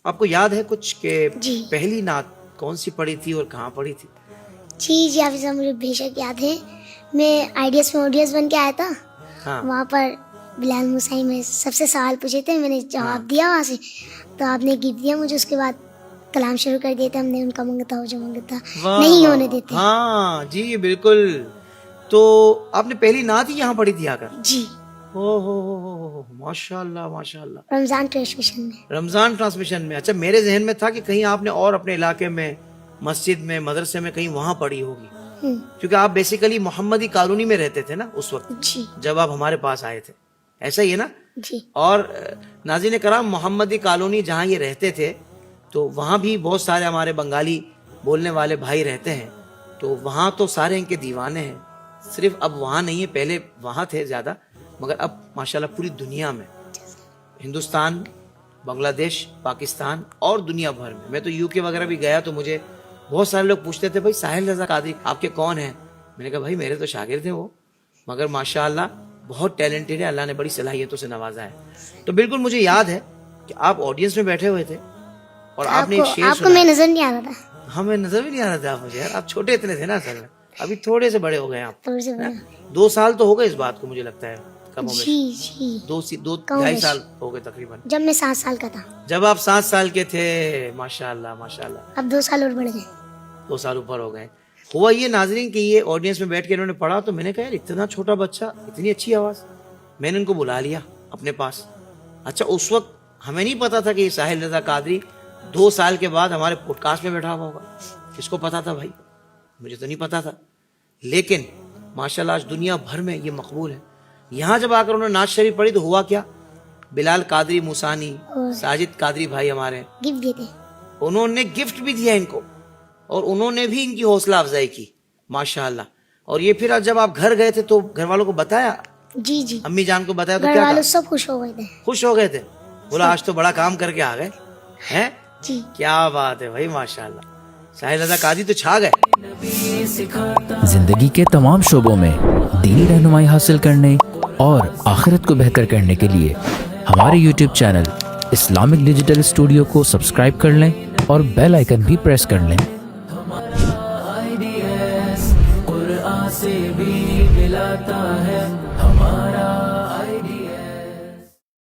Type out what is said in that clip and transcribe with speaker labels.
Speaker 1: آپ کو یاد ہے کچھ کہ
Speaker 2: جی
Speaker 1: پہلی نعت کون سی پڑھی تھی اور کہاں پڑھی تھی؟
Speaker 2: جی حافظ صاحب مجھے بے شک یاد ہے. میں IDS میں ODS بن کے آیا تھا.
Speaker 1: ہاں
Speaker 2: وہاں پر بلال موسیٰ میں سب سے سوال پوچھے تھے, میں نے جواب دیا وہاں سے, تو آپ نے گفٹ دیا مجھے. اس کے بعد کلام شروع کر دیے تھے ہم نے, ان کا منگتا ہو جو منگتا نہیں ہونے دیتے.
Speaker 1: ہاں جی بالکل. تو آپ نے پہلی نعت ہی یہاں پڑھی تھی آ کر؟
Speaker 2: جی
Speaker 1: او ماشاء اللہ ماشاء اللہ.
Speaker 2: رمضان ٹرانسمیشن میں.
Speaker 1: رمضان ٹرانسمیشن میں. اچھا میرے ذہن میں تھا کہ کہیں آپ نے اور اپنے علاقے میں مسجد میں مدرسے میں کہیں وہاں پڑھی ہوگی, کیونکہ آپ بیسیکلی محمدی کالونی میں رہتے تھے نا اس وقت
Speaker 2: جی
Speaker 1: جب آپ ہمارے پاس آئے تھے, ایسا ہی ہے نا؟
Speaker 2: جی
Speaker 1: اور ناظرین کرام محمدی کالونی جہاں یہ رہتے تھے تو وہاں بھی بہت سارے ہمارے بنگالی بولنے والے بھائی رہتے ہیں, تو وہاں تو سارے ان کے دیوانے ہیں. صرف اب وہاں نہیں ہے, پہلے وہاں تھے زیادہ, مگر اب ماشاءاللہ پوری دنیا میں, ہندوستان, بنگلہ دیش, پاکستان اور دنیا بھر میں. میں تو UK وغیرہ بھی گیا تو مجھے بہت سارے لوگ پوچھتے تھے بھائی ساحل رضا قادری آپ کے کون ہیں؟ میں نے کہا بھائی میرے تو شاگرد ہیں وہ, مگر ماشاءاللہ بہت ٹیلنٹڈ ہے, اللہ نے بڑی صلاحیتوں سے نوازا ہے. تو بالکل مجھے یاد ہے کہ آپ آڈینس میں بیٹھے ہوئے تھے اور آپ نے ایک شعر
Speaker 2: آپ کو میں نظر نہیں آ رہا تھا.
Speaker 1: ہمیں نظر بھی نہیں آ رہا تھا مجھے یار, آپ چھوٹے اتنے تھے نا اصل میں, ابھی تھوڑے سے بڑے ہو گئے آپ.
Speaker 2: تھوڑے سے بڑا.
Speaker 1: 2 سال تو ہو گئے اس بات کو مجھے لگتا ہے, کم ہو گئے
Speaker 2: جی جی
Speaker 1: 2-2.5 سال ہو گئے تقریباً.
Speaker 2: جب میں 7 سال کا تھا.
Speaker 1: جب آپ 7 سال کے تھے, ماشاءاللہ ماشاءاللہ.
Speaker 2: اب 2 سال اور بڑھ گئے.
Speaker 1: 2 سال اوپر ہو گئے. ہوا یہ ناظرین کہ یہ آڈینس میں بیٹھ کے انہوں نے پڑھا تو میں نے کہا یار اتنا چھوٹا بچہ, اتنی اچھی آواز. میں نے ان کو بلا لیا اپنے پاس. اچھا اس وقت ہمیں نہیں پتا تھا کہ یہ ساحل رضا قادری 2 سال کے بعد ہمارے پوڈ کاسٹ میں بیٹھا ہوا ہوگا. کس کو پتا تھا بھائی؟ مجھے تو نہیں پتا تھا. لیکن ماشاءاللہ آج دنیا بھر میں یہ مقبول ہے. یہاں جب آ کر انہوں نے نعت شریف پڑھی تو ہوا کیا, بلال قادری موسانی, ساجد قادری بھائی ہمارے,
Speaker 2: گفٹ دیتے.
Speaker 1: انہوں نے گفٹ بھی دیا ان کو, اور انہوں نے بھی ان کی حوصلہ افزائی کی ماشاءاللہ. اور یہ پھر جب آپ گھر گئے تھے تو گھر والوں کو بتایا؟
Speaker 2: جی جی
Speaker 1: امی جان کو بتایا تو
Speaker 2: گھر
Speaker 1: کیا
Speaker 2: والوں
Speaker 1: کہا؟
Speaker 2: سب خوش ہو گئے تھے.
Speaker 1: خوش ہو گئے تھے, بولا آج تو بڑا کام کر کے آ گئے ہیں.
Speaker 2: جی
Speaker 1: کیا بات ہے بھائی ماشاءاللہ. ساحل رضا قادری تو چھا گئے.
Speaker 3: زندگی کے تمام شعبوں میں دینی رہنمائی حاصل کرنے اور آخرت کو بہتر کرنے کے لیے ہمارے YouTube channel Islamic digital studio کو سبسکرائب کر لیں اور بیل آئیکن بھی پریس کر لیں. قرآن سے بھی ملاتا ہے